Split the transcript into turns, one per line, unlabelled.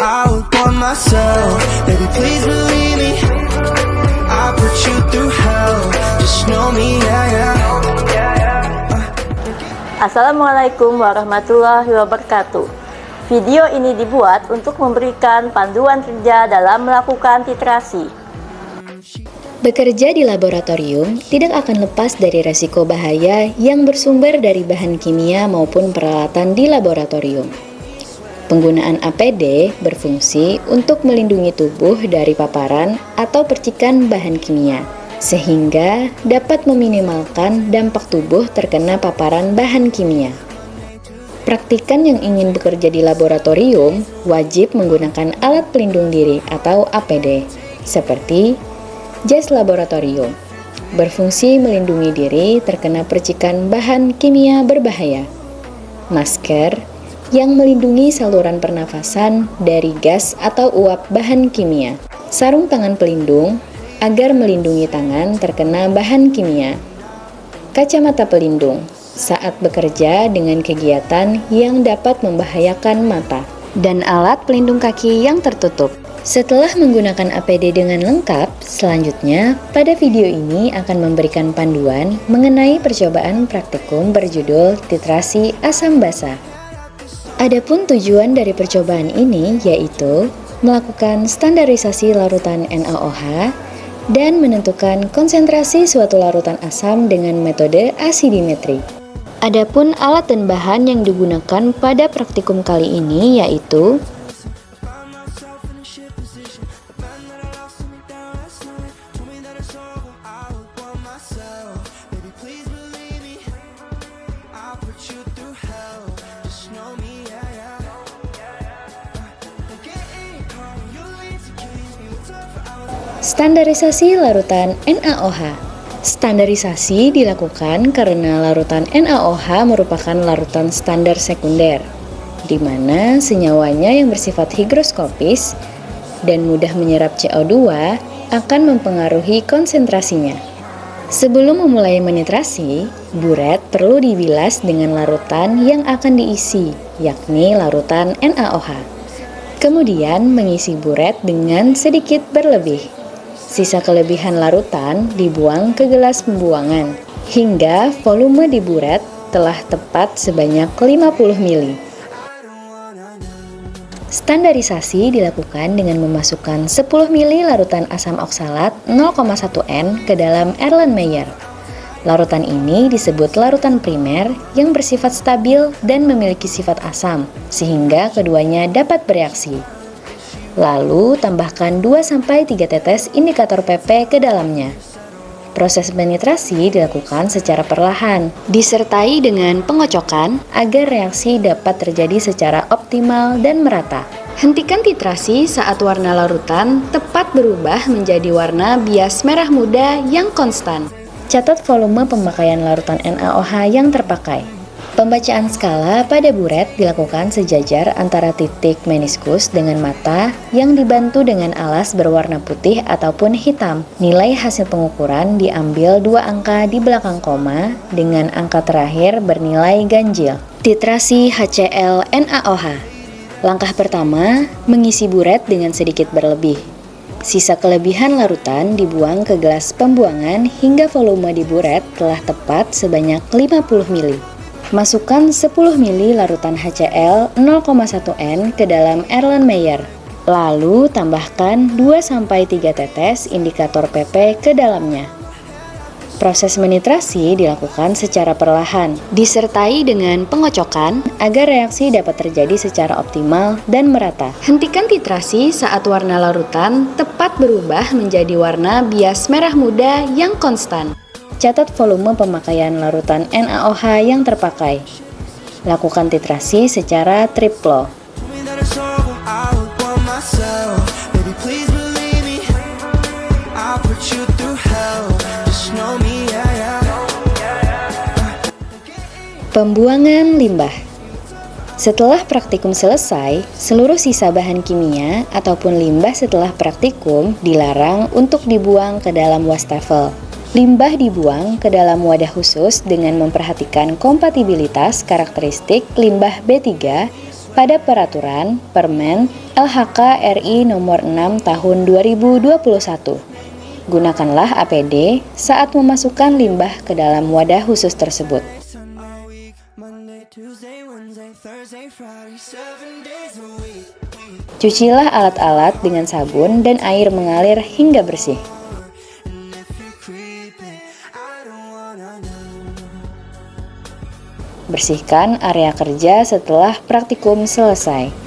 I would want myself. Baby, please believe me. I put you through hell. Just know me, yeah, yeah.
Assalamualaikum warahmatullahi wabarakatuh. Video ini dibuat untuk memberikan panduan kerja dalam melakukan titrasi.
Bekerja di laboratorium tidak akan lepas dari resiko bahaya yang bersumber dari bahan kimia maupun peralatan di laboratorium. Penggunaan APD berfungsi untuk melindungi tubuh dari paparan atau percikan bahan kimia, sehingga dapat meminimalkan dampak tubuh terkena paparan bahan kimia. Praktikan yang ingin bekerja di laboratorium wajib menggunakan alat pelindung diri atau APD, seperti jas laboratorium, berfungsi melindungi diri terkena percikan bahan kimia berbahaya, masker yang melindungi saluran pernafasan dari gas atau uap bahan kimia, sarung tangan pelindung agar melindungi tangan terkena bahan kimia, kacamata pelindung saat bekerja dengan kegiatan yang dapat membahayakan mata, dan alat pelindung kaki yang tertutup. Setelah menggunakan APD dengan lengkap, selanjutnya pada video ini akan memberikan panduan mengenai percobaan praktikum berjudul titrasi asam basa. Adapun tujuan dari percobaan ini yaitu melakukan standarisasi larutan NaOH dan menentukan konsentrasi suatu larutan asam dengan metode asidimetri. Adapun alat dan bahan yang digunakan pada praktikum kali ini yaitu standarisasi larutan NaOH. Standarisasi dilakukan karena larutan NaOH merupakan larutan standar sekunder, di mana senyawanya yang bersifat higroskopis dan mudah menyerap CO2 akan mempengaruhi konsentrasinya. Sebelum memulai menitrasi, buret perlu dibilas dengan larutan yang akan diisi, yakni larutan NaOH. Kemudian mengisi buret dengan sedikit berlebih. Sisa kelebihan larutan dibuang ke gelas pembuangan hingga volume di buret telah tepat sebanyak 50 ml. Standarisasi dilakukan dengan memasukkan 10 ml larutan asam oksalat 0,1 N ke dalam Erlenmeyer. Larutan ini disebut larutan primer yang bersifat stabil dan memiliki sifat asam, sehingga keduanya dapat bereaksi. Lalu tambahkan 2-3 tetes indikator PP ke dalamnya. Proses penetrasi dilakukan secara perlahan, disertai dengan pengocokan agar reaksi dapat terjadi secara optimal dan merata. Hentikan titrasi saat warna larutan tepat berubah menjadi warna bias merah muda yang konstan. Catat volume pemakaian larutan NaOH yang terpakai. Pembacaan skala pada buret dilakukan sejajar antara titik meniskus dengan mata yang dibantu dengan alas berwarna putih ataupun hitam. Nilai hasil pengukuran diambil 2 angka di belakang koma dengan angka terakhir bernilai ganjil. Titrasi HCl NaOH. Langkah pertama, mengisi buret dengan sedikit berlebih. Sisa kelebihan larutan dibuang ke gelas pembuangan hingga volume di buret telah tepat sebanyak 50 ml. Masukkan 10 ml larutan HCl 0,1 N ke dalam Erlenmeyer. Lalu tambahkan 2-3 tetes indikator PP ke dalamnya. Proses menitrasi dilakukan secara perlahan, disertai dengan pengocokan agar reaksi dapat terjadi secara optimal dan merata. Hentikan titrasi saat warna larutan tepat berubah menjadi warna bias merah muda yang konstan. Catat volume pemakaian larutan NaOH yang terpakai. Lakukan titrasi secara triplo. Pembuangan limbah. Setelah praktikum selesai, seluruh sisa bahan kimia ataupun limbah setelah praktikum dilarang untuk dibuang ke dalam wastafel. Limbah dibuang ke dalam wadah khusus dengan memperhatikan kompatibilitas karakteristik limbah B3 pada Peraturan Permen LHK RI Nomor 6 Tahun 2021. Gunakanlah APD saat memasukkan limbah ke dalam wadah khusus tersebut. Cucilah alat-alat dengan sabun dan air mengalir hingga bersih. Bersihkan area kerja setelah praktikum selesai.